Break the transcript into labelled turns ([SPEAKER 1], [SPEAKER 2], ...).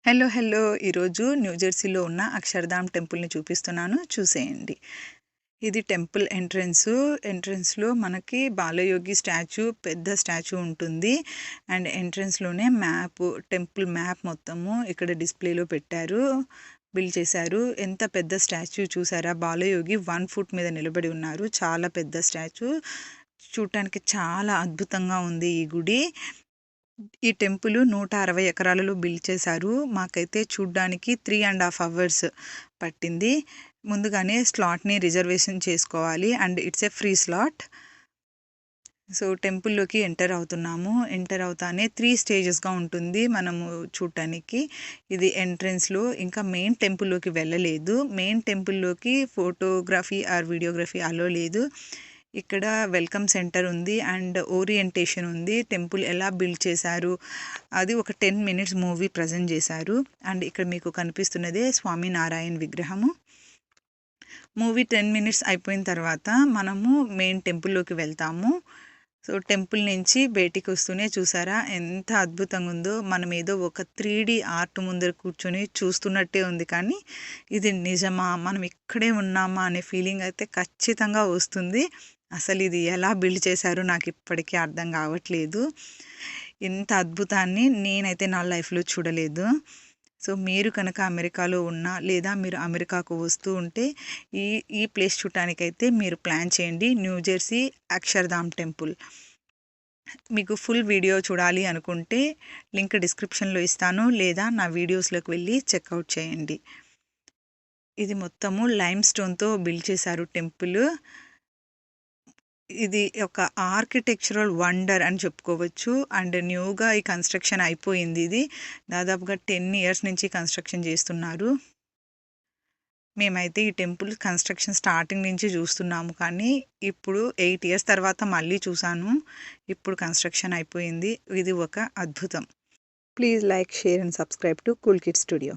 [SPEAKER 1] Hello. ఈరోజు న్యూజెర్సీలో ఉన్న అక్షర్ధామ్ టెంపుల్‌ని చూపిస్తున్నాను. చూసేయండి. ఇది టెంపుల్ ఎంట్రన్స్‌లో మనకి బాలయోగి స్టాచ్యూ, పెద్ద స్టాచ్యూ ఉంటుంది. అండ్ ఎంట్రన్స్‌లోనే టెంపుల్ మ్యాప్ మొత్తము ఇక్కడ డిస్‌ప్లేలో పెట్టారు. బిల్డ్ చేశారు. ఎంత పెద్ద స్టాచ్యూ చూసారా? బాలయోగి 1 ఫుట్ మీద నిలబడి ఉన్నారు. చాలా పెద్ద స్టాచ్యూ. చూడటానికి చాలా అద్భుతంగా ఉంది ఈ గుడి. ఈ టెంపుల్ 160 ఎకరాలలో బిల్డ్ చేశారు. మాకైతే చూడ్డానికి 3.5 అవర్స్ పట్టింది. ముందుగానే స్లాట్‌ని రిజర్వేషన్ చేసుకోవాలి. And it's a free slot. So టెంపుల్లోకి ఎంటర్ అవుతున్నాము. ఎంటర్ అవుతానే 3 స్టేజెస్‌గా ఉంటుంది మనము చూడటానికి. ఇది ఎంట్రన్స్‌లో. ఇంకా మెయిన్ టెంపుల్లోకి వెళ్ళలేదు. మెయిన్ టెంపుల్లోకి ఫోటోగ్రఫీ ఆర్ వీడియోగ్రఫీ అలో లేదు. ఇక్కడ వెల్కమ్ సెంటర్ ఉంది అండ్ ఓరియంటేషన్ ఉంది. టెంపుల్ ఎలా బిల్డ్ చేశారు అది ఒక 10 మినిట్స్ మూవీ ప్రజెంట్ చేశారు. అండ్ ఇక్కడ మీకు కనిపిస్తున్నదే స్వామినారాయణ విగ్రహము. మూవీ 10 మినిట్స్ అయిపోయిన తర్వాత మనము మెయిన్ టెంపుల్లోకి వెళ్తాము. సో టెంపుల్ నుంచి బయటికి వస్తూనే చూసారా ఎంత అద్భుతంగా ఉందో. మనం ఏదో ఒక 3D ఆర్ట్ ముందర కూర్చొని చూస్తున్నట్టే ఉంది. కానీ ఇది నిజమా, మనం ఇక్కడే ఉన్నామా అనే ఫీలింగ్ అయితే ఖచ్చితంగా వస్తుంది. అసలు ఇది ఎలా బిల్డ్ చేశారో నాకు ఇప్పటికీ అర్థం కావట్లేదు. ఇంత అద్భుతాన్ని నేనైతే నా లైఫ్లో చూడలేదు. సో మీరు కనుక అమెరికాలో ఉన్నా లేదా మీరు అమెరికాకు వస్తూ ఉంటే ఈ ప్లేస్ చూడటానికైతే మీరు ప్లాన్ చేయండి. New Jersey Akshardham temple. మీకు ఫుల్ వీడియో చూడాలి అనుకుంటే లింక్ డిస్క్రిప్షన్లో ఇస్తాను, లేదా నా వీడియోస్లోకి వెళ్ళి చెక్అవుట్ చేయండి. ఇది మొత్తము లైమ్ స్టోన్తో బిల్డ్ చేశారు టెంపుల్. ఇది ఒక ఆర్కిటెక్చరల్ వండర్ అని చెప్పుకోవచ్చు. అండ్ న్యూగా ఈ కన్స్ట్రక్షన్ అయిపోయింది. ఇది దాదాపుగా 10 ఇయర్స్ నుంచి కన్స్ట్రక్షన్ చేస్తున్నారు. మేమైతే ఈ టెంపుల్ కన్స్ట్రక్షన్ స్టార్టింగ్ నుంచి చూస్తున్నాము. కానీ ఇప్పుడు 8 ఇయర్స్ తర్వాత మళ్ళీ చూసాను. ఇప్పుడు కన్స్ట్రక్షన్ అయిపోయింది. ఇది ఒక అద్భుతం. Please like, share and subscribe to cool kids studio.